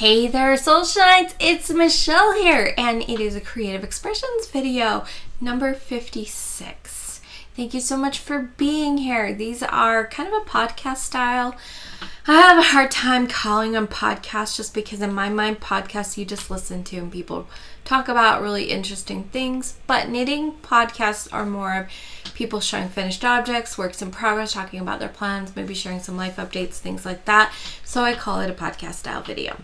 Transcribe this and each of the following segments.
Hey there, Soul Shines! It's Michelle here, and it is a Creative Expressions video, number 56. Thank you so much for being here. These are kind of a podcast style. I have a hard time calling them podcasts just because in my mind, podcasts you just listen to and people talk about really interesting things. But knitting podcasts are more of people showing finished objects, works in progress, talking about their plans, maybe sharing some life updates, things like that. So I call it a podcast style video.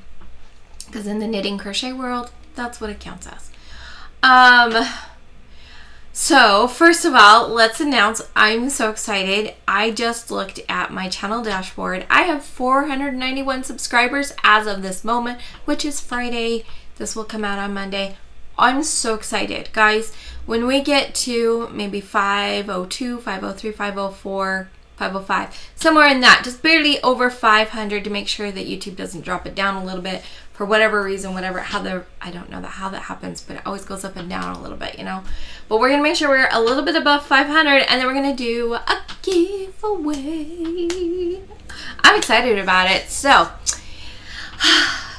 Because in the knitting crochet world, that's what it counts as. So first of all, let's announce I'm so excited. I just looked at my channel dashboard. I have 491 subscribers as of this moment, which is Friday. This will come out on Monday. I'm so excited. Guys, when we get to maybe 502, 503, 504, 505, somewhere in that, just barely over 500 to make sure that YouTube doesn't drop it down a little bit for whatever reason, I don't know how that happens, but it always goes up and down a little bit, you know. But we're going to make sure we're a little bit above 500, and then we're going to do a giveaway. I'm excited about it. So,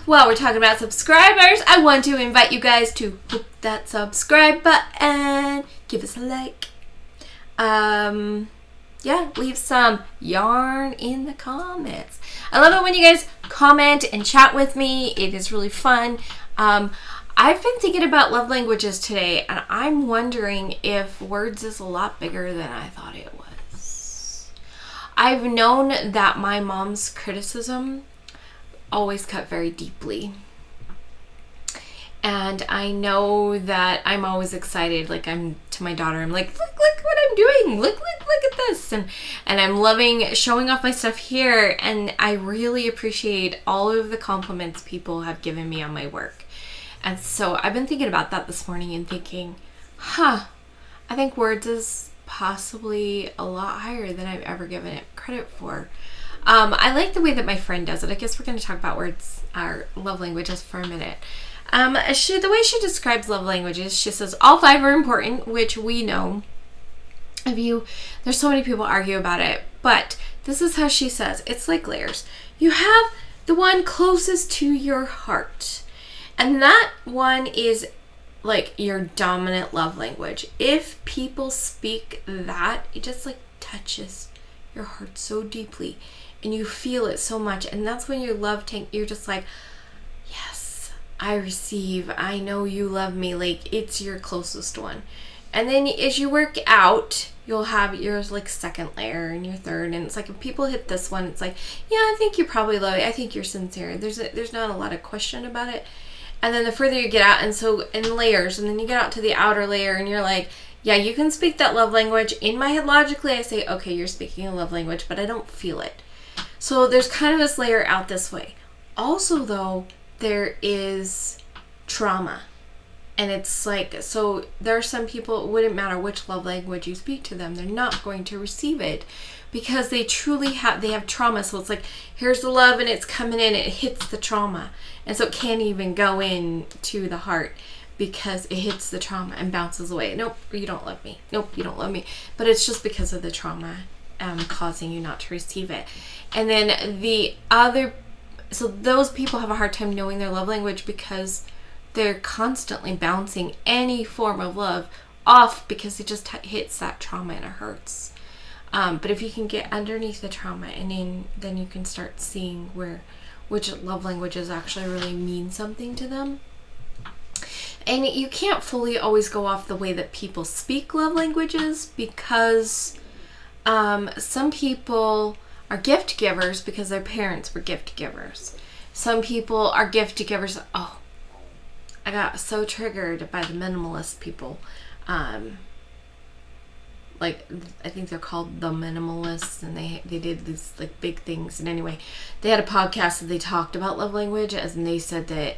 while we're talking about subscribers, I want to invite you guys to hit that subscribe button, give us a like. Yeah, leave some yarn in the comments. I love it when you guys comment and chat with me. It is really fun. I've been thinking about love languages today, and I'm wondering if words is a lot bigger than I thought it was. I've known that my mom's criticism always cut very deeply. And I know that I'm always excited, like I'm to my daughter, I'm like, look what I'm doing, look at this, and I'm loving showing off my stuff here, and I really appreciate all of the compliments people have given me on my work. And so I've been thinking about that this morning and thinking, I think words is possibly a lot higher than I've ever given it credit for. I like the way that my friend does it. I guess we're going to talk about words, our love languages for a minute. The way she describes love languages, she says all 5 are important, which we know. There's so many people argue about it, but this is how she says, it's like layers. You have the one closest to your heart, and that one is like your dominant love language. If people speak that, it just like touches your heart so deeply, and you feel it so much, and that's when your love tank, you're just like, yes, I receive, I know you love me, like it's your closest one. And then as you work out, you'll have your like second layer and your third, and it's like if people hit this one, it's like, yeah, I think you probably love it, I think you're sincere, there's not a lot of question about it. And then the further you get out, and so in layers, and then you get out to the outer layer, and you're like, yeah, you can speak that love language. In my head, logically, I say, okay, you're speaking a love language, but I don't feel it. So there's kind of this layer out this way. Also, though, there is trauma. And it's like, so there are some people, it wouldn't matter which love language you speak to them, they're not going to receive it because they truly have trauma. So it's like, here's the love and it's coming in, it hits the trauma. And so it can't even go in to the heart because it hits the trauma and bounces away. Nope, you don't love me. Nope, you don't love me. But it's just because of the trauma causing you not to receive it. And then so those people have a hard time knowing their love language because they're constantly bouncing any form of love off because it just hits that trauma and it hurts. But if you can get underneath the trauma and then you can start seeing which love languages actually really mean something to them. And you can't fully always go off the way that people speak love languages because some people are gift givers because their parents were gift givers. Some people are gift givers. Oh, I got so triggered by the minimalist people. Like, I think they're called the minimalists, and they did these like big things. And anyway, they had a podcast that they talked about love languages, and they said that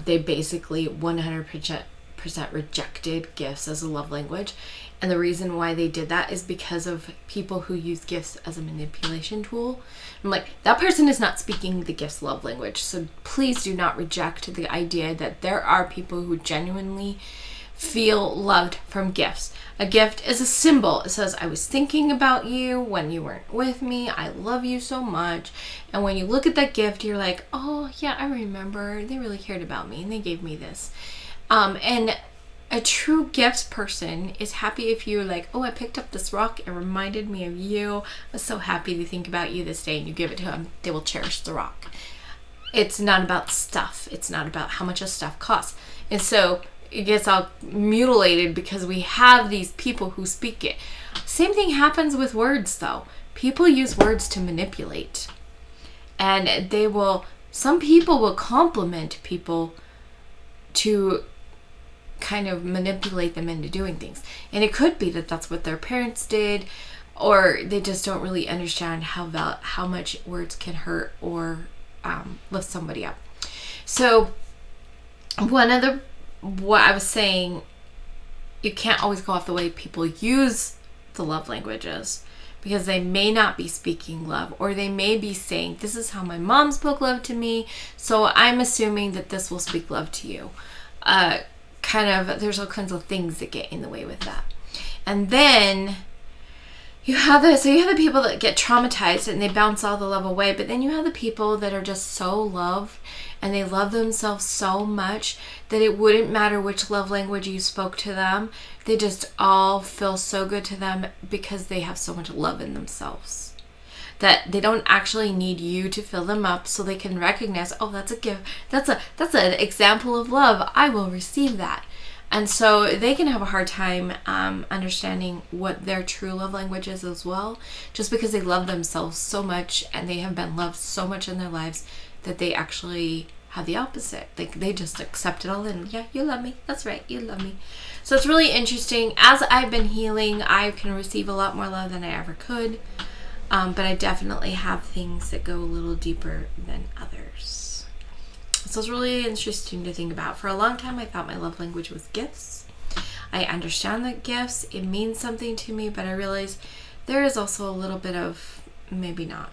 they basically 100% rejected gifts as a love language. And the reason why they did that is because of people who use gifts as a manipulation tool. I'm like, that person is not speaking the gifts love language. So please do not reject the idea that there are people who genuinely feel loved from gifts. A gift is a symbol. It says, I was thinking about you when you weren't with me. I love you so much. And when you look at that gift, you're like, oh, yeah, I remember. They really cared about me and they gave me this. And a true gifts person is happy if you're like, oh, I picked up this rock. It reminded me of you. I was so happy to think about you this day. And you give it to them. They will cherish the rock. It's not about stuff. It's not about how much a stuff costs. And so it gets all mutilated because we have these people who speak it. Same thing happens with words, though. People use words to manipulate. And some people will compliment people to kind of manipulate them into doing things. And it could be that that's what their parents did, or they just don't really understand how much words can hurt or lift somebody up. So what I was saying, you can't always go off the way people use the love languages, because they may not be speaking love, or they may be saying, this is how my mom spoke love to me, so I'm assuming that this will speak love to you. There's all kinds of things that get in the way with that. And then you have the people that get traumatized and they bounce all the love away, but then you have the people that are just so loved and they love themselves so much that it wouldn't matter which love language you spoke to them. They just all feel so good to them because they have so much love in themselves that they don't actually need you to fill them up, so they can recognize, oh, that's a gift. That's an example of love. I will receive that. And so they can have a hard time understanding what their true love language is as well, just because they love themselves so much and they have been loved so much in their lives that they actually have the opposite. They just accept it all in. Yeah, you love me. That's right. You love me. So it's really interesting. As I've been healing, I can receive a lot more love than I ever could. But I definitely have things that go a little deeper than others. So it's really interesting to think about. For a long time, I thought my love language was gifts. I understand that gifts, it means something to me, but I realize there is also a little bit of maybe not.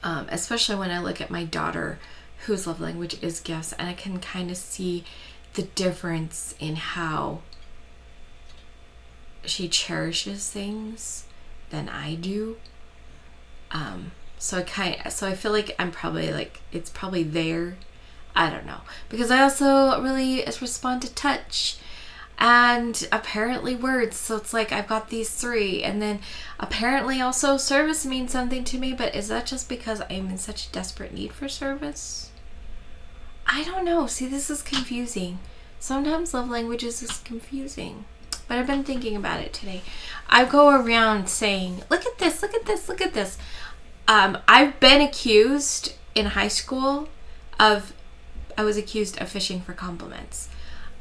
Especially when I look at my daughter, whose love language is gifts, and I can kind of see the difference in how she cherishes things than I do. So I feel like I'm probably it's probably there. I don't know, because I also really respond to touch and apparently words. So it's like I've got these three, and then apparently also service means something to me. But is that just because I'm in such a desperate need for service? I don't know. See, this is confusing. Sometimes love languages is confusing. But I've been thinking about it today. I go around saying, look at this, look at this, look at this. I've been accused in high school I was accused of fishing for compliments.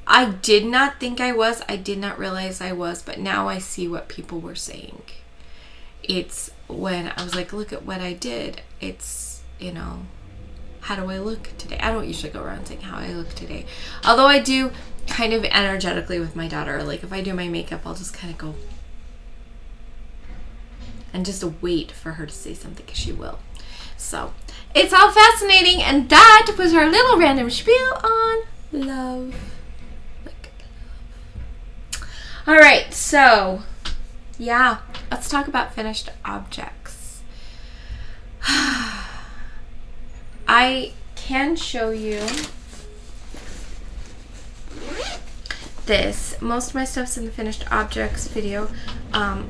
I did not think I was. I did not realize I was. But now I see what people were saying. It's when I was like, look at what I did. It's, how do I look today? I don't usually go around saying how I look today. Although I do kind of energetically with my daughter. Like if I do my makeup, I'll just kind of go and just wait for her to say something, because she will. So it's all fascinating, and that was our little random spiel on love. All right, so yeah, let's talk about finished objects. I can show you this. Most of my stuff's in the finished objects video.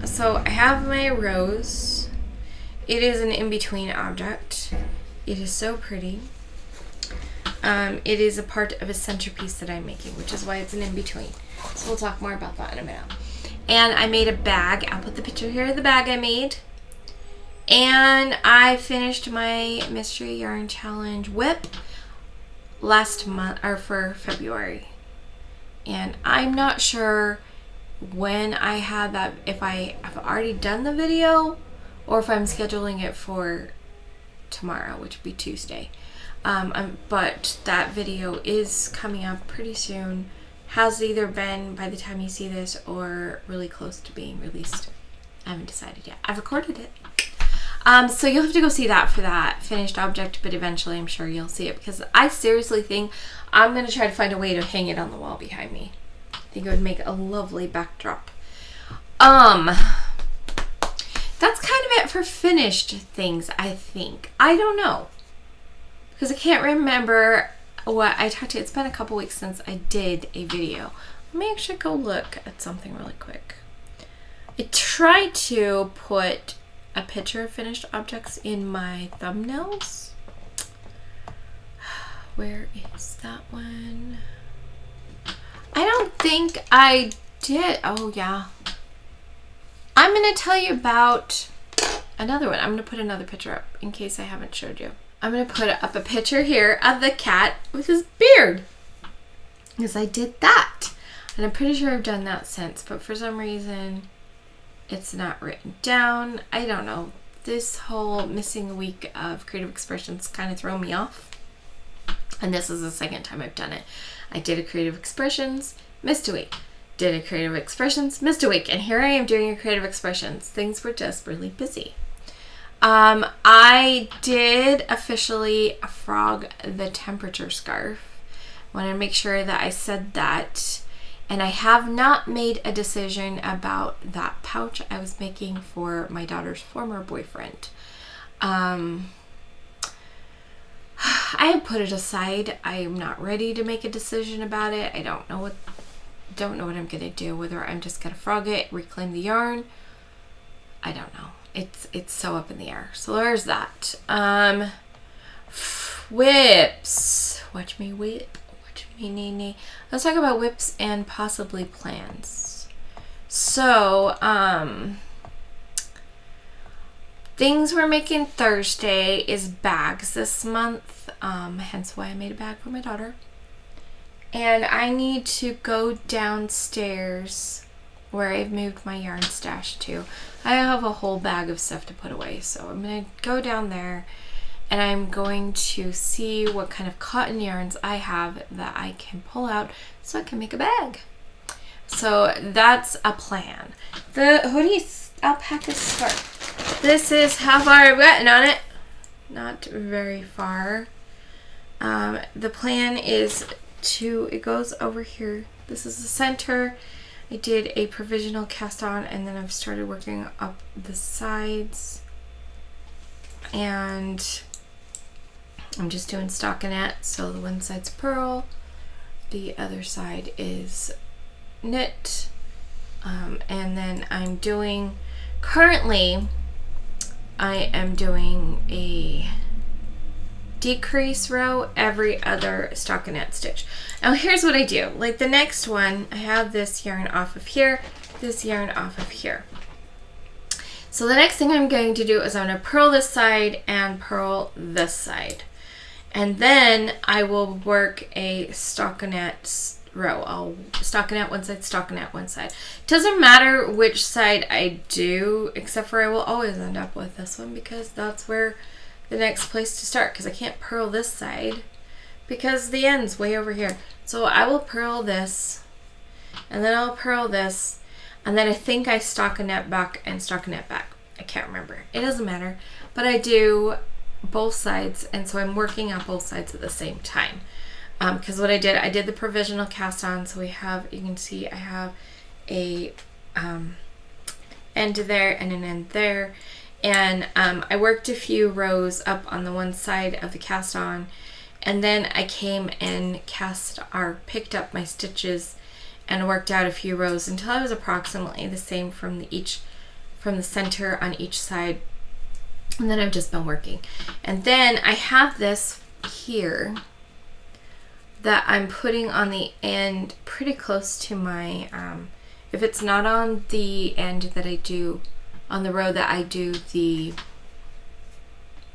So I have my rose. It is an in-between object. It is so pretty. It is a part of a centerpiece that I'm making, which is why it's an in-between. So we'll talk more about that in a minute. And I made a bag. I'll put the picture here of the bag I made. And I finished my Mystery Yarn Challenge whip last month, or for February. And I'm not sure when I had that, if I have already done the video or if I'm scheduling it for tomorrow, which would be Tuesday. But that video is coming up pretty soon. Has either been by the time you see this or really close to being released. I haven't decided yet. I've recorded it. So you'll have to go see that for that finished object, but eventually I'm sure you'll see it, because I seriously think I'm going to try to find a way to hang it on the wall behind me. think it would make a lovely backdrop. That's kind of it for finished things, I think. I don't know, because I can't remember what I talked to. It's been a couple weeks since I did a video. Let me actually go look at something really quick. I tried to put a picture of finished objects in my thumbnails. Where is that one? I don't think I did. Oh, yeah. I'm going to tell you about another one. I'm going to put another picture up in case I haven't showed you. I'm going to put up a picture here of the cat with his beard, because I did that. And I'm pretty sure I've done that since, but for some reason it's not written down. I don't know. This whole missing a week of creative expressions kind of throw me off. And this is the second time I've done it. I did a creative expressions, missed a week. Did a creative expressions, missed a week. And here I am doing a creative expressions. Things were just really busy. I did officially frog the temperature scarf. I want to make sure that I said that. And I have not made a decision about that pouch I was making for my daughter's former boyfriend. I have put it aside. I am not ready to make a decision about it. I don't know what I'm gonna do. Whether I'm just gonna frog it, reclaim the yarn. I don't know. It's so up in the air. So there's that. Whips. Watch me whip. Watch me nee. Let's talk about whips and possibly plans. So, things we're making Thursday is bags this month. Hence why I made a bag for my daughter. And I need to go downstairs where I've moved my yarn stash to. I have a whole bag of stuff to put away. So I'm going to go down there and I'm going to see what kind of cotton yarns I have that I can pull out so I can make a bag. So that's a plan. The hoodie alpaca scarf. This is how far I've gotten on it. Not very far. The plan is it goes over here. This is the center. I did a provisional cast on and then I've started working up the sides. And I'm just doing stockinette. So the one side's pearl, the other side is knit. And then currently I am doing a decrease row every other stockinette stitch. Now here's what I do. Like the next one, I have this yarn off of here, this yarn off of here. So the next thing I'm going to do is I'm going to purl this side and purl this side. And then I will work a stockinette row. I'll stockinette one side, stockinette one side. Doesn't matter which side I do, except for I will always end up with this one because that's where the next place to start, because I can't purl this side because the end's way over here. So I will purl this and then I'll purl this and then I think I stockinette back and stockinette back. I can't remember. It doesn't matter, but I do both sides, and so I'm working on both sides at the same time. Because what I did the provisional cast on, so we have, you can see I have a end there and an end there. And I worked a few rows up on the one side of the cast on, and then I came and picked up my stitches and worked out a few rows until I was approximately the same from the center on each side. And then I've just been working. And then I have this here that I'm putting on the end pretty close to my, if it's not on the end that I do, on the row that I do the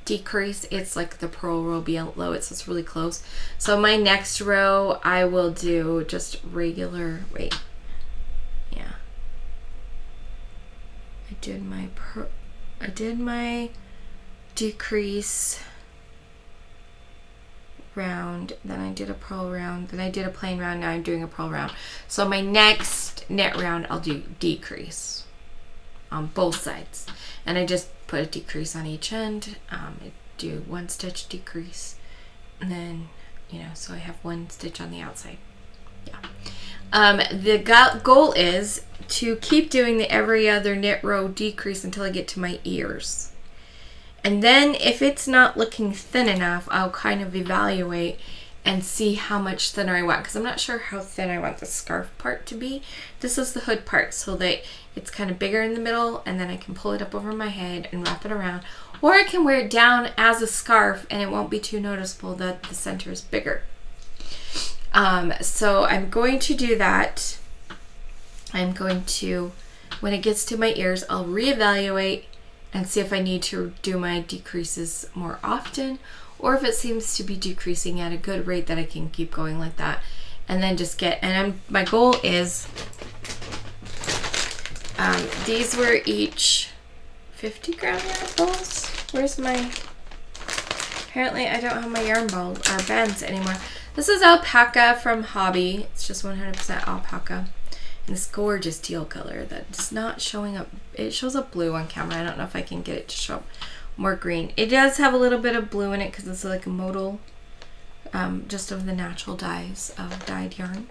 decrease, it's like the purl row below it, so it's really close. So my next row I will do just regular, yeah. I did my decrease round, then I did a purl round, then I did a plain round, now I'm doing a purl round. So my next knit round I'll do decrease on both sides, and I just put a decrease on each end. I do one stitch decrease, and then so I have one stitch on the outside. Yeah. The goal is to keep doing the every other knit row decrease until I get to my ears. And then if it's not looking thin enough, I'll kind of evaluate and see how much thinner I want, because I'm not sure how thin I want the scarf part to be. This is the hood part, so that it's kind of bigger in the middle, and then I can pull it up over my head and wrap it around. Or I can wear it down as a scarf and it won't be too noticeable that the center is bigger. So I'm going to do that. I'm going to, when it gets to my ears, I'll reevaluate and see if I need to do my decreases more often, or if it seems to be decreasing at a good rate that I can keep going like that. And then just get, and my goal is, these were each 50 gram yarn balls. Where's my, apparently I don't have my yarn balls or bands anymore. This is alpaca from Hobby. It's just 100% alpaca. And this gorgeous teal color that's not showing up. It shows up blue on camera. I don't know if I can get it to show up more green. It does have a little bit of blue in it because it's like a modal, just of the natural dyes of dyed yarn.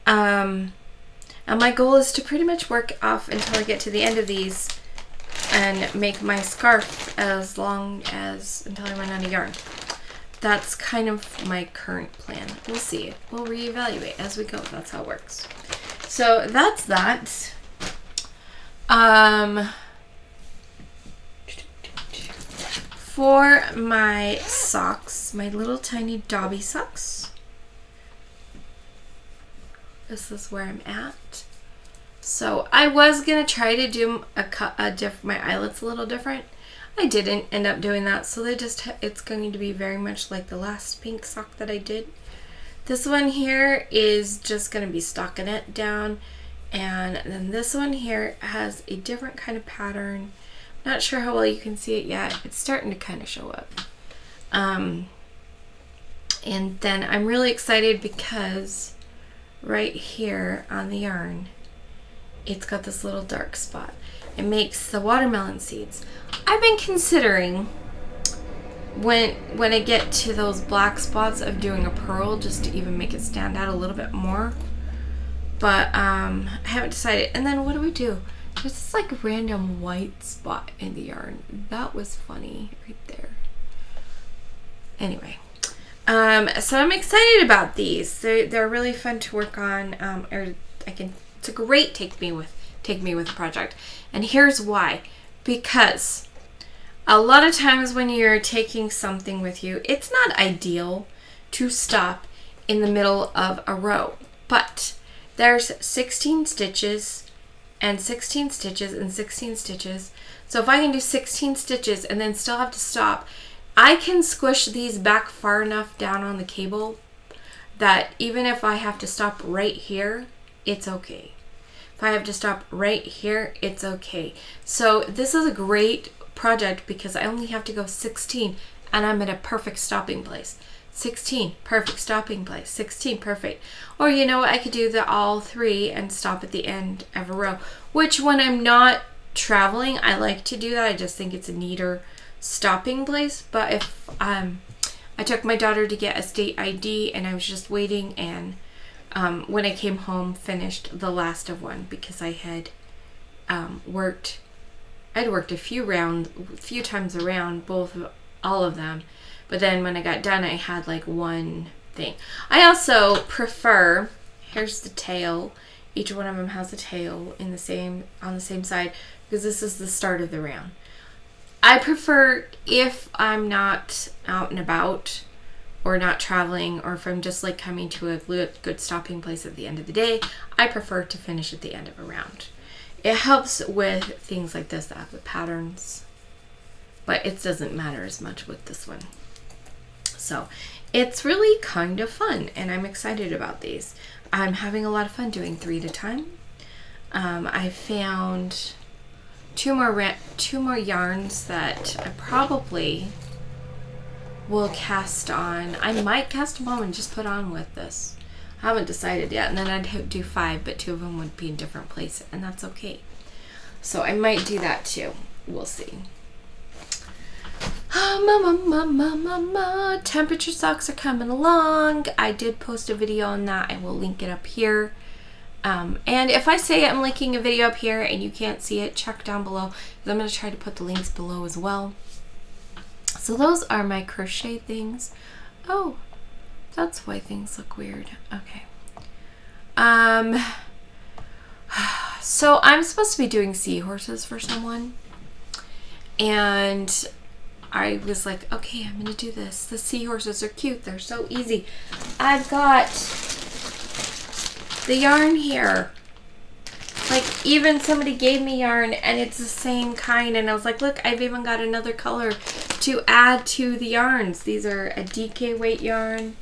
And my goal is to pretty much work off until I get to the end of these and make my scarf as long as until I run out of yarn. That's kind of my current plan. We'll see. We'll reevaluate as we go. That's how it works. So that's that. For my socks, my little tiny Dobby socks, this is where I'm at. So I was gonna try to do my eyelets a little different. I didn't end up doing that, so it's going to be very much like the last pink sock that I did. This one here is just going to be stockinette down, and then this one here has a different kind of pattern. Not sure how well you can see it yet. It's starting to kind of show up. And then I'm really excited because right here on the yarn, it's got this little dark spot. It makes the watermelon seeds. I've been considering when I get to those black spots of doing a pearl just to even make it stand out a little bit more. But I haven't decided. And then what do we do? There's this like random white spot in the yarn. That was funny right there. Anyway, so I'm excited about these. They're really fun to work on. It's a great take me with project. And here's why. Because a lot of times when you're taking something with you, it's not ideal to stop in the middle of a row. But there's 16 stitches and 16 stitches and 16 stitches. So if I can do 16 stitches and then still have to stop, I can squish these back far enough down on the cable that even if I have to stop right here, it's okay. If I have to stop right here, it's okay. So this is a great project because I only have to go 16 and I'm at a perfect stopping place. 16, perfect stopping place. 16, perfect. Or you know what, I could do the all three and stop at the end of a row, which when I'm not traveling, I like to do that. I just think it's a neater stopping place. But if I took my daughter to get a state ID and I was just waiting, and when I came home, finished the last of one because I had worked a few times around all of them, but then when I got done, I had like one thing. I also prefer, here's the tail. Each one of them has a tail on the same side because this is the start of the round. I prefer, if I'm not out and about or not traveling, or if I'm just like coming to a good stopping place at the end of the day, I prefer to finish at the end of a round. It helps with things like this that have the patterns, but it doesn't matter as much with this one. So it's really kind of fun, and I'm excited about these. I'm having a lot of fun doing 3 at a time. I found two more yarns that I probably will cast on. I might cast them on and just put on with this. I haven't decided yet. And then I'd do 5, but 2 of them would be in different places, and that's okay. So I might do that too. We'll see. Temperature socks are coming along. I did post a video on that. I will link it up here. And if I say I'm linking a video up here and you can't see it, check down below. I'm going to try to put the links below as well. So those are my crochet things. Oh, that's why things look weird. Okay. So I'm supposed to be doing seahorses for someone. And I was like, okay, I'm going to do this. The seahorses are cute. They're so easy. I've got the yarn here. Like, even somebody gave me yarn and it's the same kind. And I was like, look, I've even got another color to add to the yarns. These are a DK weight yarn.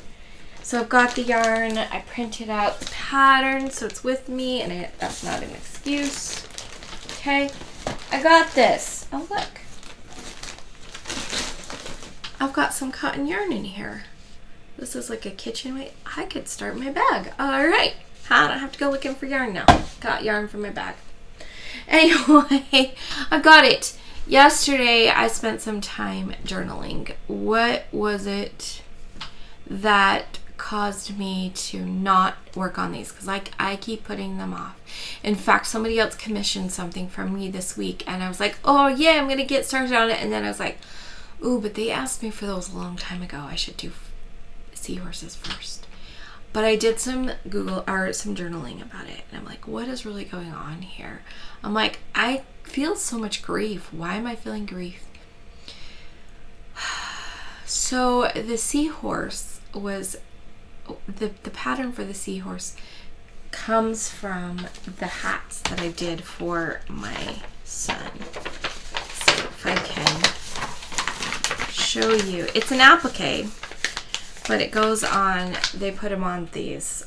So I've got the yarn. I printed out the pattern so it's with me, and that's not an excuse. Okay, I got this. Oh, look. I've got some cotton yarn in here. This is like a kitchen weight. I could start my bag. All right. I don't have to go looking for yarn now. Got yarn for my bag. Anyway, I got it. Yesterday, I spent some time journaling. What was it that caused me to not work on these? Because I keep putting them off. In fact, somebody else commissioned something from me this week, and I was like, oh yeah, I'm going to get started on it. And then I was like, ooh, but they asked me for those a long time ago. I should do seahorses first. But I did some some journaling about it. And I'm like, what is really going on here? I'm like, I feel so much grief. Why am I feeling grief? So the seahorse was, the pattern for the seahorse comes from the hats that I did for my son. So if I can show you. It's an applique. But it goes on, they put them on these,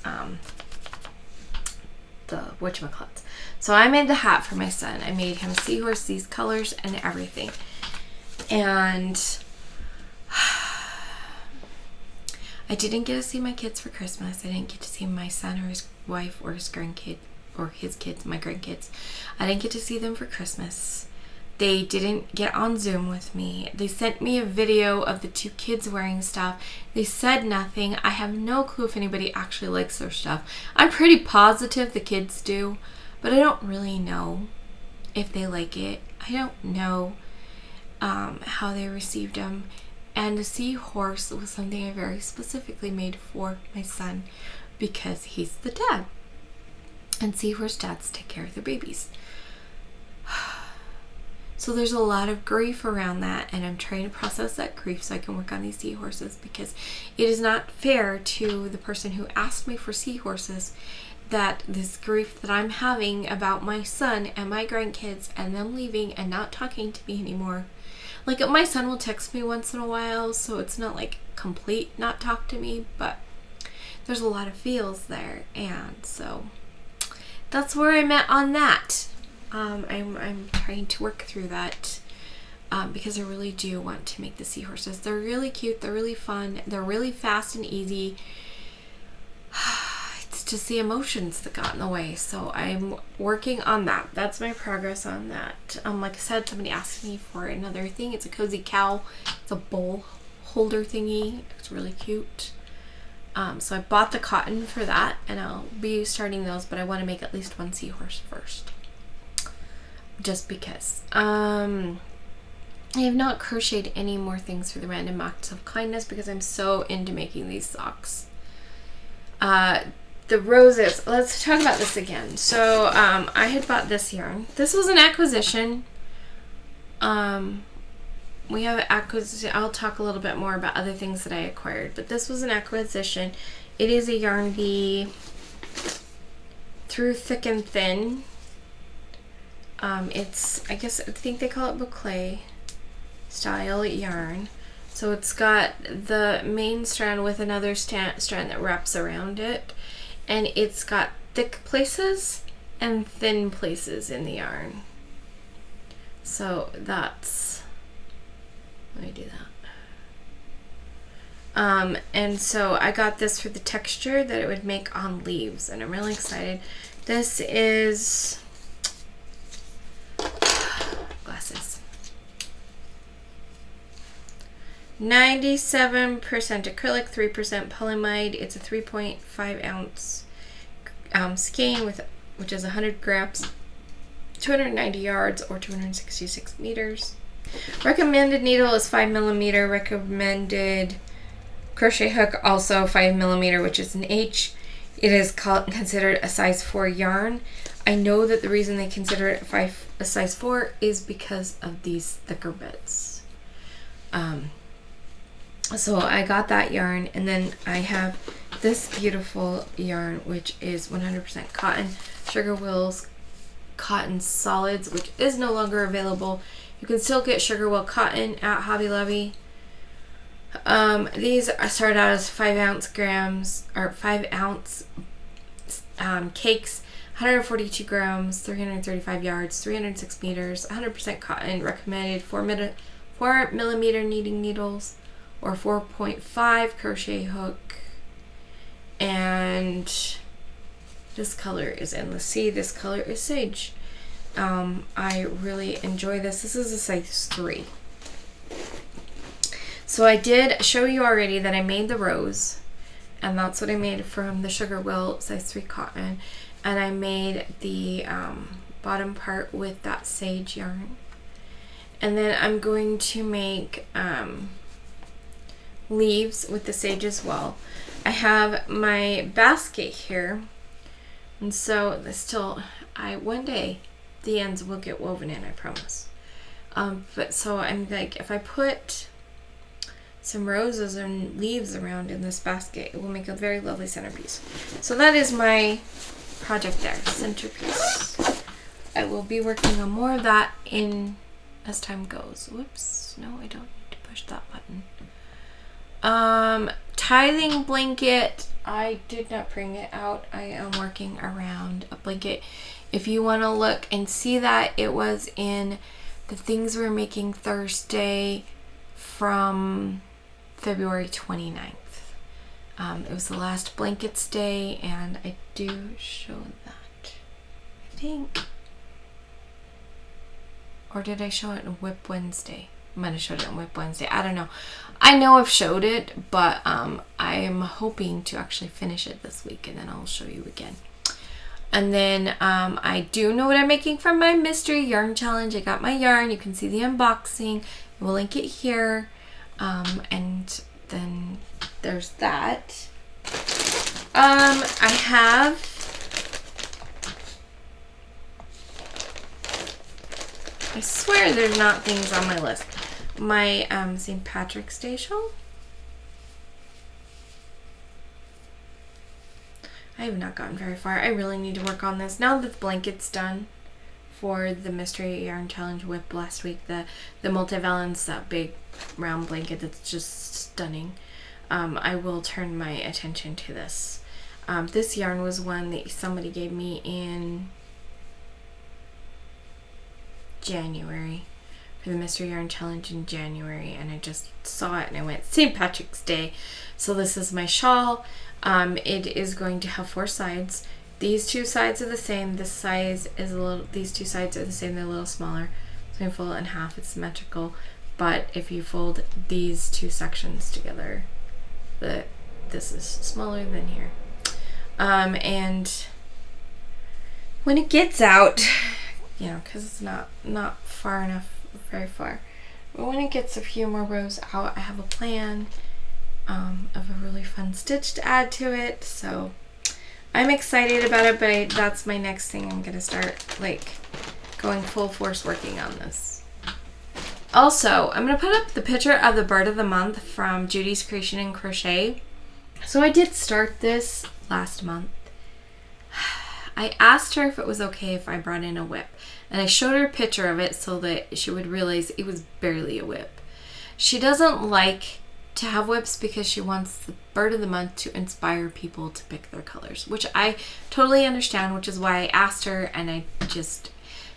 the whatchamacallits. So I made the hat for my son. I made him seahorse, these colors and everything. And I didn't get to see my kids for Christmas. I didn't get to see my son or his wife or his grandkid, or his kids, my grandkids. I didn't get to see them for Christmas. They didn't get on Zoom with me. They sent me a video of the two kids wearing stuff. They said nothing. I have no clue if anybody actually likes their stuff. I'm pretty positive the kids do, but I don't really know if they like it. I don't know how they received them. And the seahorse was something I very specifically made for my son because he's the dad. And seahorse dads take care of their babies. So there's a lot of grief around that, and I'm trying to process that grief so I can work on these seahorses, because it is not fair to the person who asked me for seahorses that this grief that I'm having about my son and my grandkids and them leaving and not talking to me anymore. Like, my son will text me once in a while, so it's not like complete not talk to me, but there's a lot of feels there, and so that's where I'm at on that. I'm trying to work through that because I really do want to make the seahorses. They're really cute. They're really fun. They're really fast and easy. It's just the emotions that got in the way. So I'm working on that. That's my progress on that. Like I said, somebody asked me for another thing. It's a cozy cow. It's a bowl holder thingy. It's really cute. So I bought the cotton for that, and I'll be starting those, but I want to make at least one seahorse first. Just because. I have not crocheted any more things for the random acts of kindness because I'm so into making these socks. The roses. Let's talk about this again. So I had bought this yarn. This was an acquisition. We have an acquisition. I'll talk a little bit more about other things that I acquired, but this was an acquisition. It is a Yarn Bee Through Thick and Thin. It's, I think they call it boucle style yarn. So it's got the main strand with another strand that wraps around it, and it's got thick places and thin places in the yarn. So that's, let me do that. And so I got this for the texture that it would make on leaves, and I'm really excited. This is glasses. 97% acrylic, 3% polyamide. It's a 3.5 ounce skein which is 100 grams, 290 yards or 266 meters. Recommended needle is 5mm. Recommended crochet hook also 5mm, which is an H. It is considered a size 4 yarn. I know that the reason they consider it a size 4 is because of these thicker bits. So I got that yarn, and then I have this beautiful yarn, which is 100% cotton, Sugar Wills Cotton Solids, which is no longer available. You can still get Sugar Will Cotton at Hobby Lobby. These start out as 5 ounce cakes, 142 grams, 335 yards, 306 meters, 100% cotton. Recommended 4mm kneading needles or 4.5 crochet hook. And this color is Endless Sea. This color is Sage. I really enjoy this. This is a size 3. So I did show you already that I made the rose, and that's what I made from the Sugar Will size 3 cotton. And I made the bottom part with that sage yarn. And then I'm going to make leaves with the sage as well. I have my basket here, and so one day the ends will get woven in, I promise. But so I'm like, if I put some roses and leaves around in this basket, it will make a very lovely centerpiece. So that is my project there, centerpiece. I will be working on more of that as time goes. Whoops, no, I don't need to push that button. Tithing blanket, I did not bring it out. I am working around a blanket. If you want to look and see that, it was in the things we're making Thursday from February 29th. It was the last blankets day, and I do show that, I think. Or did I show it in Whip Wednesday? I might have showed it on Whip Wednesday. I don't know. I know I've showed it, but I am hoping to actually finish it this week, and then I'll show you again. And then I do know what I'm making from my mystery yarn challenge. I got my yarn. You can see the unboxing. We'll link it here. And then there's that. I swear there's not things on my list. My St. Patrick's Day shawl. I have not gotten very far. I really need to work on this. Now that the blanket's done for the Mystery Yarn Challenge whip last week, the multivalence, that big round blanket that's just stunning, I will turn my attention to this. This yarn was one that somebody gave me in January for the Mystery Yarn Challenge in January, and I just saw it and I went, St. Patrick's Day. So this is my shawl. It is going to have 4 sides. These 2 sides are the same. This size is these 2 sides are the same. They're a little smaller. So I fold it in half. It's symmetrical. But if you fold these 2 sections together, this is smaller than here. And when it gets out, you know, because it's not far enough, very far. But when it gets a few more rows out, I have a plan of a really fun stitch to add to it. So I'm excited about it, but that's my next thing. I'm gonna start like going full force working on this. Also, I'm gonna put up the picture of the bird of the month from Judy's Creation and Crochet. So I did start this last month. I asked her if it was okay if I brought in a whip, and I showed her a picture of it so that she would realize it was barely a whip. She doesn't like to have whips because she wants the bird of the month to inspire people to pick their colors, which I totally understand, which is why I asked her, and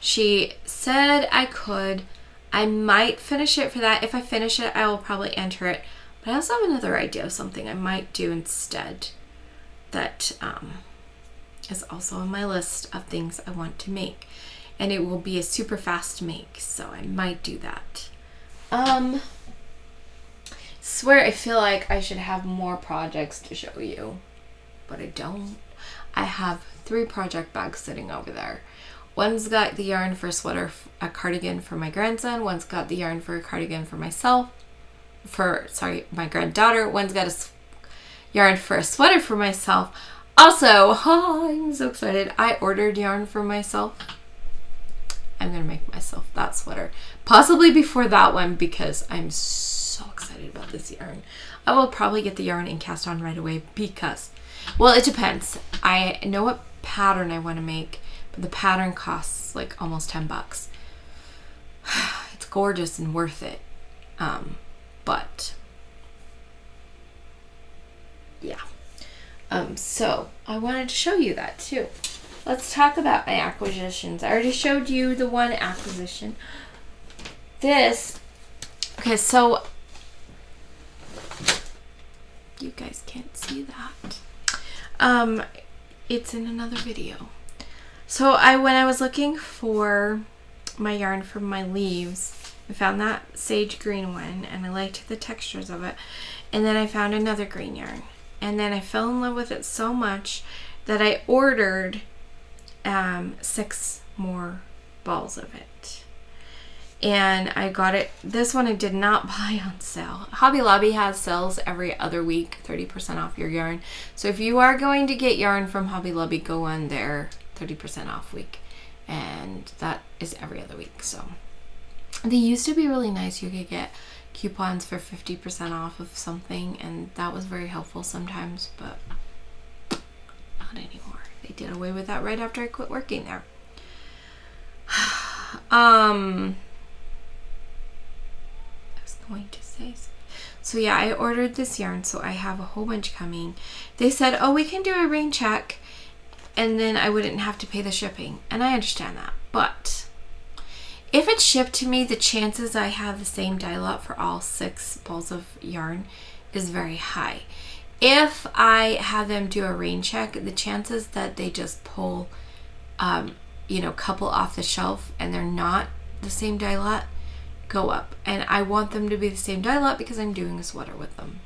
she said I could. I might finish it for that. If I finish it, I will probably enter it. But I also have another idea of something I might do instead that is also on my list of things I want to make. And it will be a super fast make, so I might do that. Swear I feel like I should have more projects to show you, but I don't. I have 3 project bags sitting over there. One's got the yarn for a sweater, a cardigan for my grandson. One's got the yarn for a cardigan for myself. My granddaughter. One's got a yarn for a sweater for myself. Also, I'm so excited. I ordered yarn for myself. I'm going to make myself that sweater. Possibly before that one because I'm so excited about this yarn. I will probably get the yarn and cast on right away because, well, it depends. I know what pattern I want to make, but the pattern costs like almost $10. It's gorgeous and worth it. But yeah. So I wanted to show you that too. Let's talk about my acquisitions. I already showed you the one acquisition. Okay, so you guys can't see that. It's in another video. So when I was looking for my yarn for my leaves, I found that sage green one and I liked the textures of it. And then I found another green yarn. And then I fell in love with it so much that I ordered 6 more balls of it. And I got it. This one I did not buy on sale. Hobby Lobby has sales every other week, 30% off your yarn. So if you are going to get yarn from Hobby Lobby, go on their 30% off week. And that is every other week. So they used to be really nice. You could get coupons for 50% off of something, and that was very helpful sometimes, but not anymore. They did away with that right after I quit working there. I was going to say so yeah, I ordered this yarn, so I have a whole bunch coming. They said, oh, we can do a rain check and then I wouldn't have to pay the shipping, and I understand that, but if it's shipped to me, the chances I have the same dye lot for all 6 balls of yarn is very high. If I have them do a rain check, the chances that they just pull, couple off the shelf and they're not the same dye lot go up. And I want them to be the same dye lot because I'm doing a sweater with them.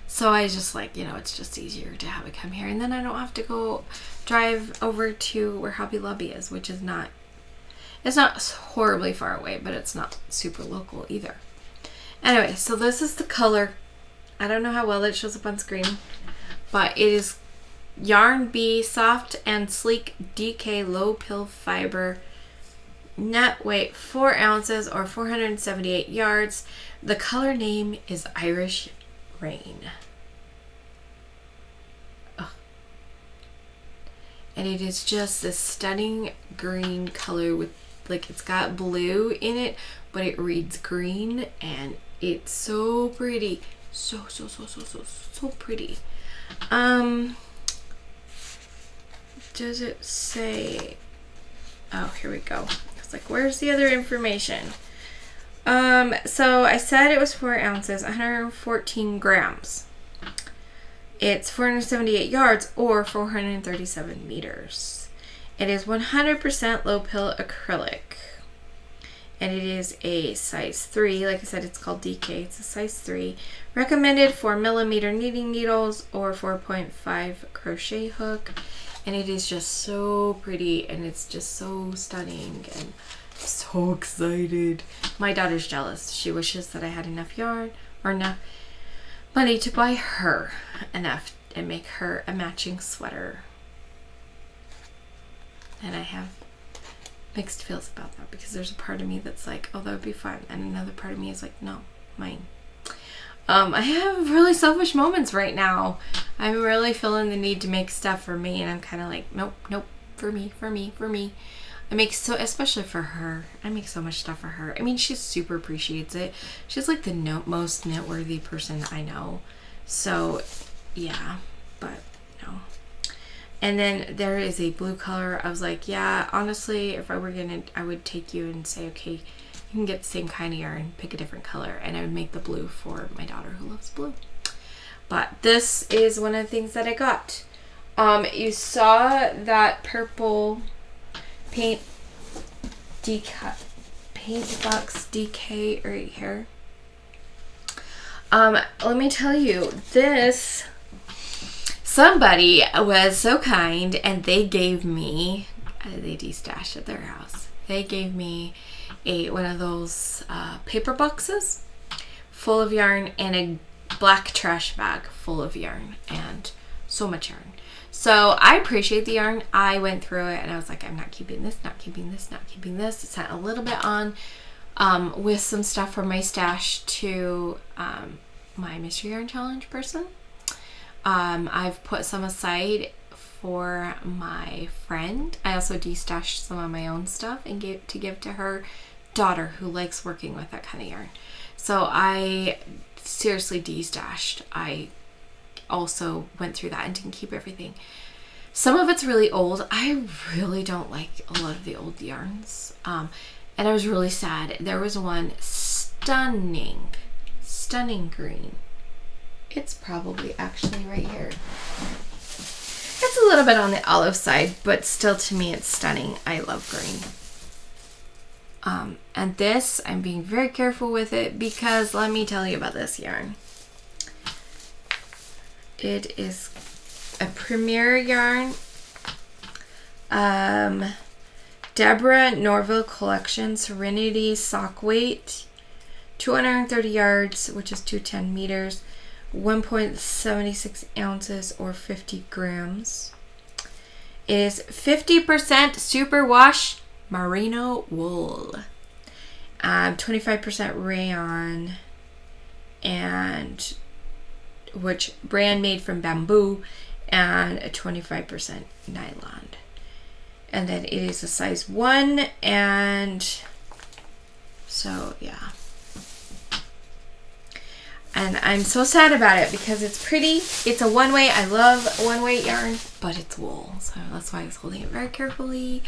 So I just it's just easier to have it come here. And then I don't have to go drive over to where Hobby Lobby is, which is not, it's not horribly far away, but it's not super local either. Anyway, so this is the color. I don't know how well it shows up on screen, but it is Yarn B Soft and Sleek DK Low Pill Fiber. Net weight 4 ounces or 478 yards. The color name is Irish Rain. And it is just this stunning green color with, it's got blue in it, but it reads green, and it's so pretty. So pretty. Does it say, oh, here we go. It's like, where's the other information? So I said it was 4 ounces, 114 grams. It's 478 yards or 437 meters. It is 100% low pill acrylic. And it is a size 3. Like I said, it's called DK. It's a size 3. Recommended 4mm knitting needles or 4.5 crochet hook. And it is just so pretty, and it's just so stunning, and so excited. My daughter's jealous. She wishes that I had enough yarn or enough money to buy her enough and make her a matching sweater. And I have mixed feels about that because there's a part of me that's like, oh, that would be fun, and another part of me is like, no, mine. I have really selfish moments right now. I'm really feeling the need to make stuff for me, and I'm kind of like, nope, for me. I make so, especially for her, I make so much stuff for her. I mean, she super appreciates it. She's like the most noteworthy person I know. So, yeah, but no. And then there is a blue color. I was like, yeah, honestly, if I were gonna, I would take you and say, okay, you can get the same kind of yarn, pick a different color, and I would make the blue for my daughter who loves blue. But this is one of the things that I got. You paint Paint Box DK right here. Let me tell you, this, somebody was so kind and they gave me, they destashed at their house. They gave me one of those paper boxes full of yarn and a black trash bag full of yarn and so much yarn. So I appreciate the yarn. I went through it and I was like, I'm not keeping this, not keeping this, not keeping this. It sent a little bit on with some stuff from my stash to my Mystery Yarn Challenge person. I've put some aside for my friend. I also destashed some of my own stuff and gave to her daughter who likes working with that kind of yarn. So I seriously destashed. I also went through that and didn't keep everything. Some of it's really old. I really don't like a lot of the old yarns. And I was really sad. There was one stunning green. It's probably actually right here. It's a little bit on the olive side, but still to me it's stunning. I love green. And this, I'm being very careful with it because let me tell you about this yarn. It is a Premier yarn. Deborah Norville Collection Serenity Sock Weight. 230 yards, which is 210 meters. 1.76 ounces or 50 grams. It is 50% superwash merino wool. 25% rayon, and which brand made from bamboo, and a 25% nylon. And then it is a size 1, and so yeah. And I'm so sad about it because it's pretty. It's a one-way. I love one-way yarn, but it's wool. So that's why I was holding it very carefully.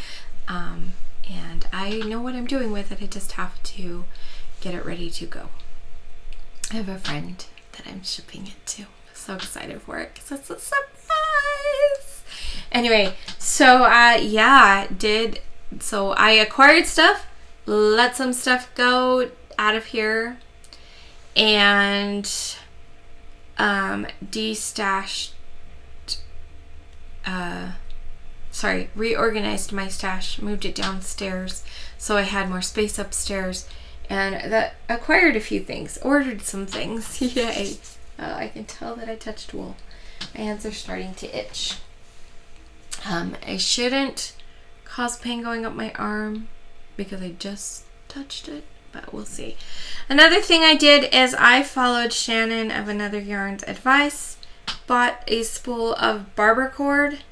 And I know what I'm doing with it. I just have to get it ready to go. I have a friend that I'm shipping it to. I'm so excited for it because it's a surprise. Anyway, so yeah, so I acquired stuff, let some stuff go out of here, and reorganized my stash, moved it downstairs so I had more space upstairs, and that acquired a few things, ordered some things. Yay. I can tell that I touched wool. My hands are starting to itch. I shouldn't cause pain going up my arm because I just touched it, but we'll see. Another thing I did is I followed Shannon of Another Yarn's advice, bought a spool of barber cord.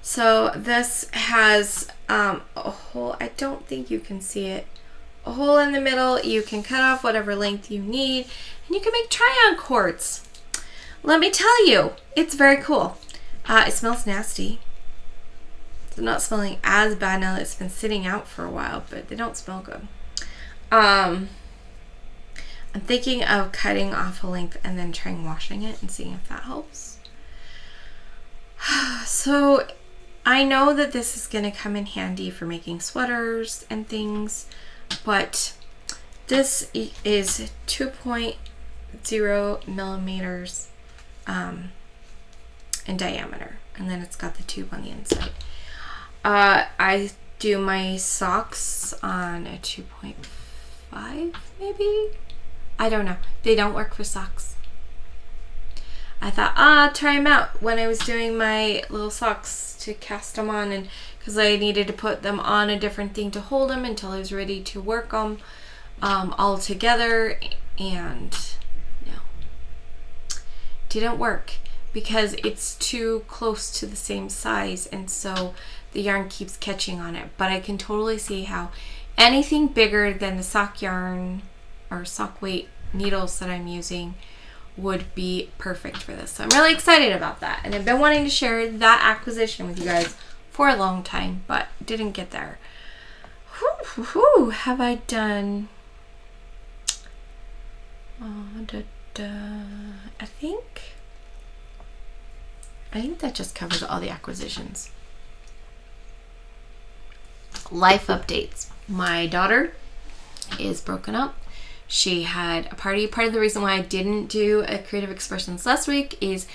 So this has a hole, I don't think you can see it, a hole in the middle. You can cut off whatever length you need, and you can make try-on cords. Let me tell you, it's very cool. It smells nasty. It's not smelling as bad now that it's been sitting out for a while, but they don't smell good. I'm thinking of cutting off a length and then trying washing it and seeing if that helps. So I know that this is going to come in handy for making sweaters and things, but this is 2.0 millimeters in diameter, and then it's got the tube on the inside. I do my socks on a 2.5 maybe. I don't know. They don't work for socks. I thought, I'll try them out when I was doing my little socks to cast them on, and because I needed to put them on a different thing to hold them until I was ready to work them all together, and no, didn't work because it's too close to the same size, and so the yarn keeps catching on it. But I can totally see how anything bigger than the sock yarn or sock weight needles that I'm using would be perfect for this. So I'm really excited about that, and I've been wanting to share that acquisition with you guys for a long time, but didn't get there. Have I done? I think that just covers all the acquisitions. Life updates. My daughter is broken up. She had a party. Part of the reason why I didn't do a creative expressions last week is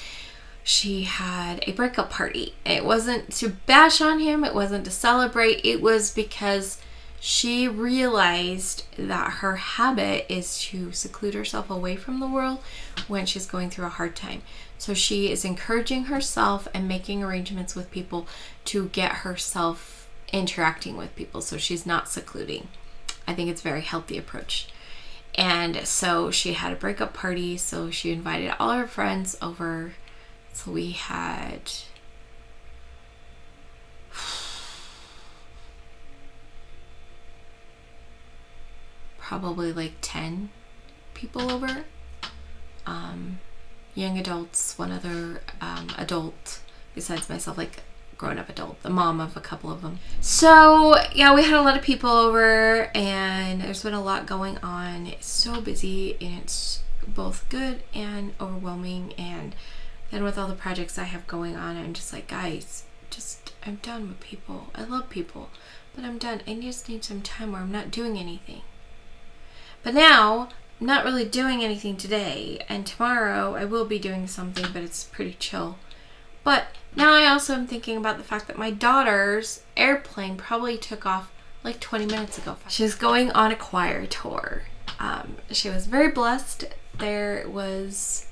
she had a breakup party. It wasn't to bash on him. It wasn't to celebrate. It was because she realized that her habit is to seclude herself away from the world when she's going through a hard time. So she is encouraging herself and making arrangements with people to get herself interacting with people, so she's not secluding. I think it's a very healthy approach. And so she had a breakup party, so she invited all her friends over. So we had probably like 10 people over. Young adults, one other adult besides myself, like grown-up adult, the mom of a couple of them. So yeah, we had a lot of people over, and there's been a lot going on. It's so busy, and it's both good and overwhelming. And then with all the projects I have going on, I'm just like, guys, I'm done with people. I love people, but I'm done. I just need some time where I'm not doing anything. But now, I'm not really doing anything today, and tomorrow I will be doing something, but it's pretty chill. But now I also am thinking about the fact that my daughter's airplane probably took off like 20 minutes ago. She's going on a choir tour. She was very blessed. There was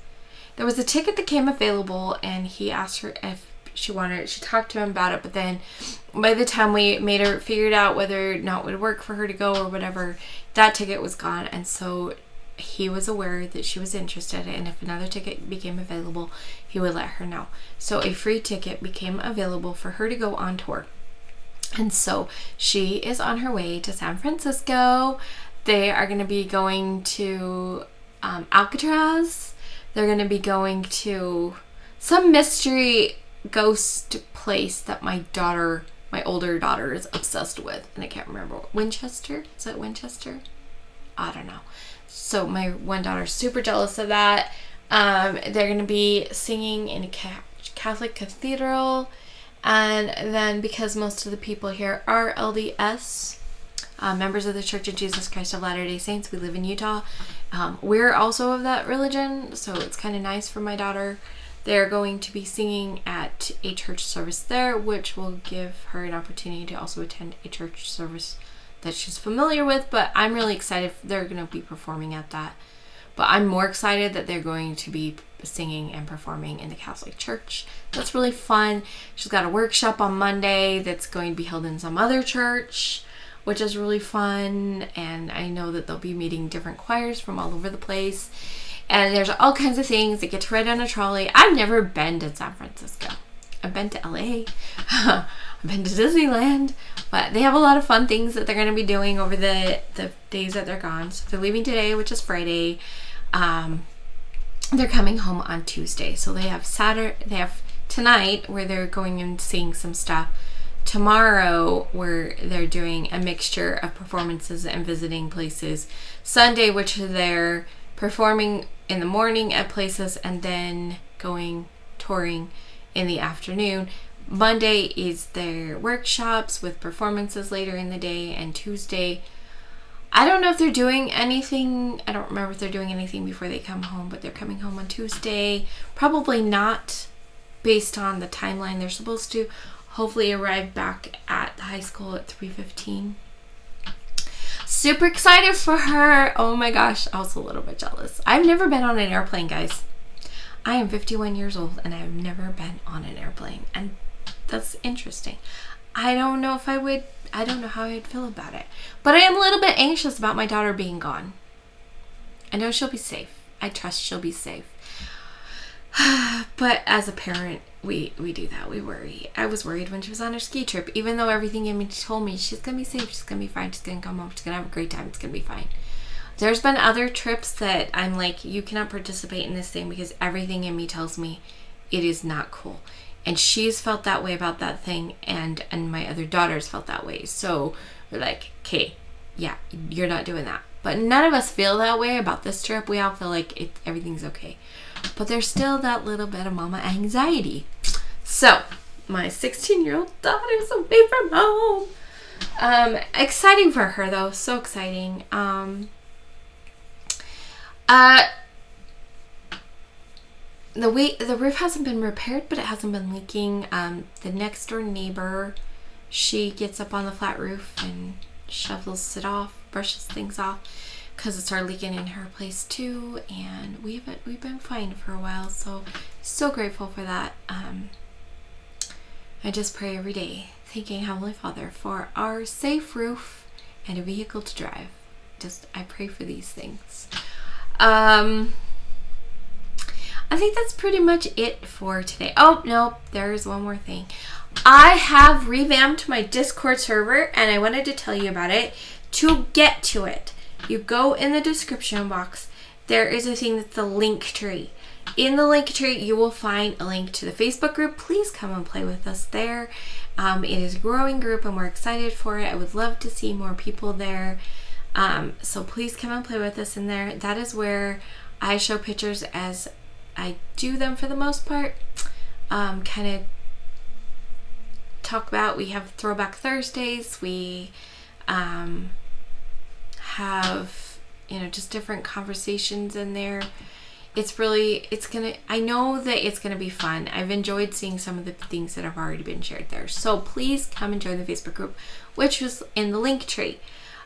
a ticket that came available, and he asked her if she wanted it. She talked to him about it, but then by the time we made her figured out whether or not it would work for her to go or whatever, that ticket was gone. And so he was aware that she was interested, and if another ticket became available, he would let her know. So a free ticket became available for her to go on tour. And so she is on her way to San Francisco. They are going to be going to Alcatraz. They're going to be going to some mystery ghost place that my older daughter is obsessed with, and I can't remember. Winchester? Is it Winchester? I don't know. So my one daughter's super jealous of that. They're going to be singing in a Catholic cathedral, and then because most of the people here are LDS, members of the Church of Jesus Christ of Latter-day Saints, we live in Utah. We're also of that religion, so it's kind of nice for my daughter. They're going to be singing at a church service there, which will give her an opportunity to also attend a church service that she's familiar with. But I'm really excited they're going to be performing at that. But I'm more excited that they're going to be singing and performing in the Catholic Church. That's really fun. She's got a workshop on Monday that's going to be held in some other church, which is really fun. And I know that they'll be meeting different choirs from all over the place. And there's all kinds of things. They get to ride on a trolley. I've never been to San Francisco. I've been to LA. I've been to Disneyland. But they have a lot of fun things that they're going to be doing over the days that they're gone. So they're leaving today, which is Friday. They're coming home on Tuesday. So they have tonight where they're going and seeing some stuff. Tomorrow where they're doing a mixture of performances and visiting places. Sunday, which they're performing in the morning at places and then going touring in the afternoon. Monday is their workshops with performances later in the day, and Tuesday, I don't know if they're doing anything. I don't remember if they're doing anything before they come home, but they're coming home on Tuesday. Probably not based on the timeline. They're supposed to hopefully arrive back at the high school at 3:15. Super excited for her. Oh my gosh, I was a little bit jealous. I've never been on an airplane, guys. I am 51 years old and I've never been on an airplane, and that's interesting. I don't know how I'd feel about it, but I am a little bit anxious about my daughter being gone. I know she'll be safe. I trust she'll be safe. But as a parent, we do that. We worry. I was worried when she was on her ski trip, even though everything in me told me she's going to be safe, she's going to be fine, she's going to come home, she's going to have a great time, it's going to be fine. There's been other trips that I'm like, you cannot participate in this thing because everything in me tells me it is not cool. And she's felt that way about that thing, and my other daughters felt that way. So we're like, okay, yeah, you're not doing that. But none of us feel that way about this trip. We all feel like everything's okay. But there's still that little bit of mama anxiety. So my 16-year-old daughter's away from home. Exciting for her though, so exciting. The roof hasn't been repaired, but it hasn't been leaking. The next door neighbor, she gets up on the flat roof and shovels it off, brushes things off, because it started leaking in her place too. And we've been fine for a while, so grateful for that. I just pray every day, thanking Heavenly Father for our safe roof and a vehicle to drive. I pray for these things. I think that's pretty much it for today. Oh, no, there's one more thing. I have revamped my Discord server, and I wanted to tell you about it. To get to it, you go in the description box. There is a thing that's the link tree. In the link tree, you will find a link to the Facebook group. Please come and play with us there. It is a growing group, and we're excited for it. I would love to see more people there. So please come and play with us in there. That is where I show pictures as I do them for the most part. Kind of talk about, we have Throwback Thursdays. We have, just different conversations in there. I know that it's gonna be fun. I've enjoyed seeing some of the things that have already been shared there. So please come and join the Facebook group, which was in the link tree.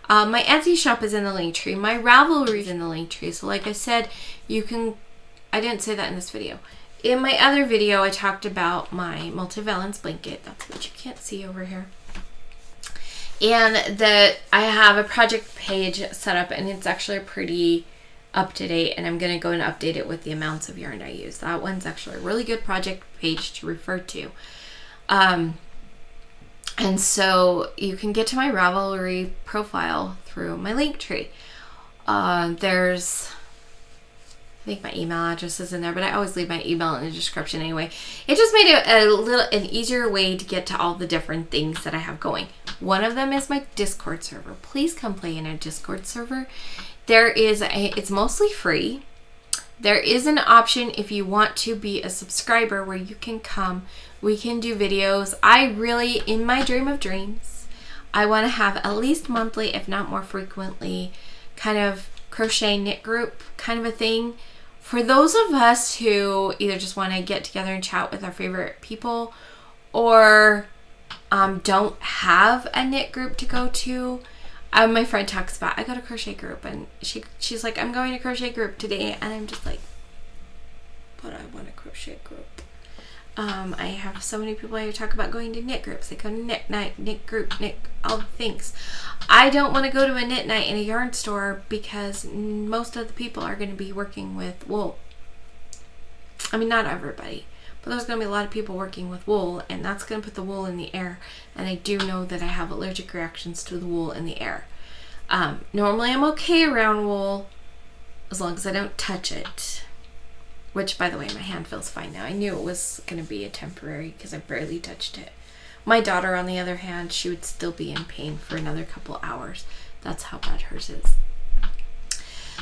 My Etsy shop is in the link tree. My Ravelry is in the link tree. So like I said, I didn't say that in this video. In my other video, I talked about my multivalence blanket. That's what you can't see over here. And that I have a project page set up, and it's actually pretty up to date, and I'm going to go and update it with the amounts of yarn I use. That one's actually a really good project page to refer to. And so you can get to my Ravelry profile through my link tree. I think my email address is in there, but I always leave my email in the description anyway. It just made it an easier way to get to all the different things that I have going. One of them is my Discord server. Please come play in a Discord server. It's mostly free. There is an option if you want to be a subscriber where you can come. We can do videos. In my dream of dreams, I want to have at least monthly, if not more frequently, kind of crochet knit group kind of a thing. For those of us who either just want to get together and chat with our favorite people, or don't have a knit group to go to. My friend talks about, I got a crochet group, and she's like, I'm going to crochet group today, and I'm just like, but I want a crochet group. I have so many people here talk about going to knit groups. They go to knit night, knit group, knit all the things. I don't want to go to a knit night in a yarn store because most of the people are going to be working with wool. I mean, not everybody, but there's going to be a lot of people working with wool, and that's going to put the wool in the air. And I do know that I have allergic reactions to the wool in the air. Normally I'm okay around wool as long as I don't touch it. Which, by the way, my hand feels fine now. I knew it was going to be a temporary because I barely touched it. My daughter, on the other hand, she would still be in pain for another couple hours. That's how bad hers is.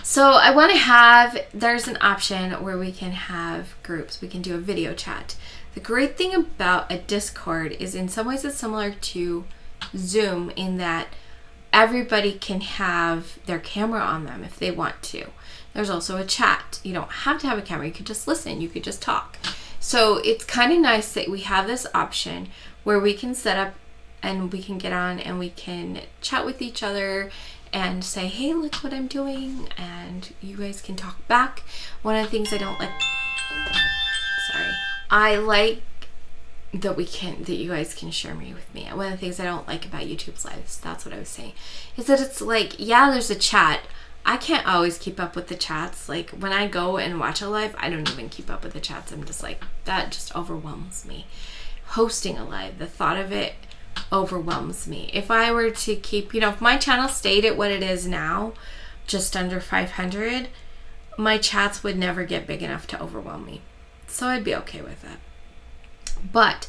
So I want to there's an option where we can have groups. We can do a video chat. The great thing about a Discord is in some ways it's similar to Zoom in that everybody can have their camera on them if they want to. There's also a chat. You don't have to have a camera. You could just listen. You could just talk. So it's kind of nice that we have this option where we can set up and we can get on and we can chat with each other and say, hey, look what I'm doing. And you guys can talk back. One of the things I don't like... Sorry. I like that you guys can share me with me. One of the things I don't like about YouTube's lives, that's what I was saying, is that it's like, yeah, there's a chat. I can't always keep up with the chats. Like when I go and watch a live, I don't even keep up with the chats. I'm just like, that just overwhelms me. Hosting a live, the thought of it overwhelms me. If I were to keep, if my channel stayed at what it is now, just under 500, my chats would never get big enough to overwhelm me. So I'd be okay with that. But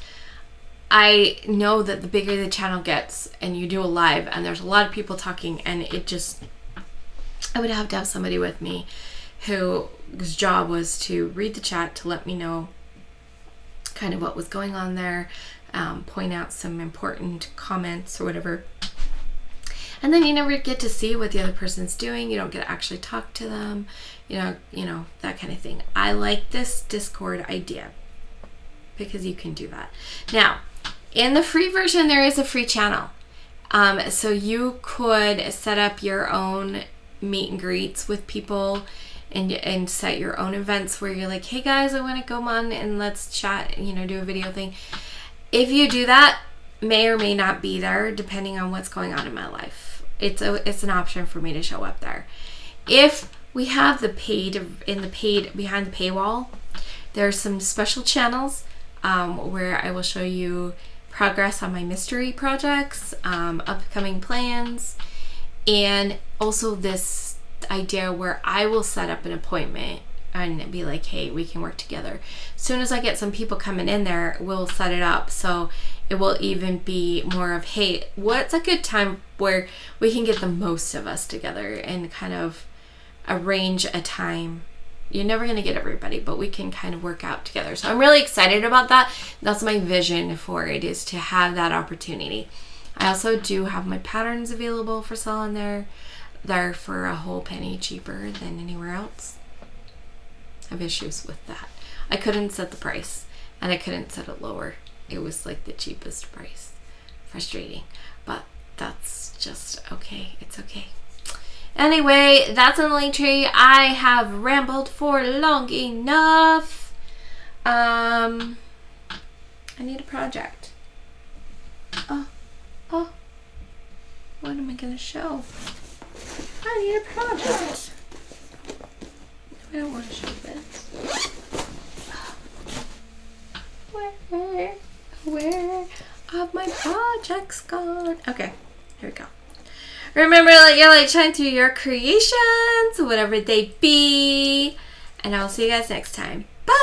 I know that the bigger the channel gets and you do a live and there's a lot of people talking, and I would have to have somebody with me whose job was to read the chat to let me know kind of what was going on there, point out some important comments or whatever. And then you never get to see what the other person's doing. You don't get to actually talk to them, that kind of thing. I like this Discord idea because you can do that. Now, in the free version, there is a free channel. So you could set up your own meet and greets with people and set your own events where you're like, hey guys, I want to come on and let's chat, do a video thing. If you do that, may or may not be there depending on what's going on in my life. It's an option for me to show up there. If we have behind the paywall, there's some special channels where I will show you progress on my mystery projects, upcoming plans, and also this idea where I will set up an appointment and be like, hey, we can work together. As soon as I get some people coming in there, we'll set it up. So it will even be more of, hey, what's a good time where we can get the most of us together and kind of arrange a time. You're never going to get everybody, but we can kind of work out together. So I'm really excited about that. That's my vision for it, is to have that opportunity. I also do have my patterns available for sale on there. They're for a whole penny cheaper than anywhere else. I have issues with that. I couldn't set the price, and I couldn't set it lower. It was like the cheapest price. Frustrating, but that's just okay. It's okay. Anyway, that's in the link tree. I have rambled for long enough. I need a project. Oh, what am I gonna show? I need a project. I don't want to show this. Where have my projects gone? Okay, here we go. Remember, let your light shine through your creations, whatever they be. And I will see you guys next time. Bye!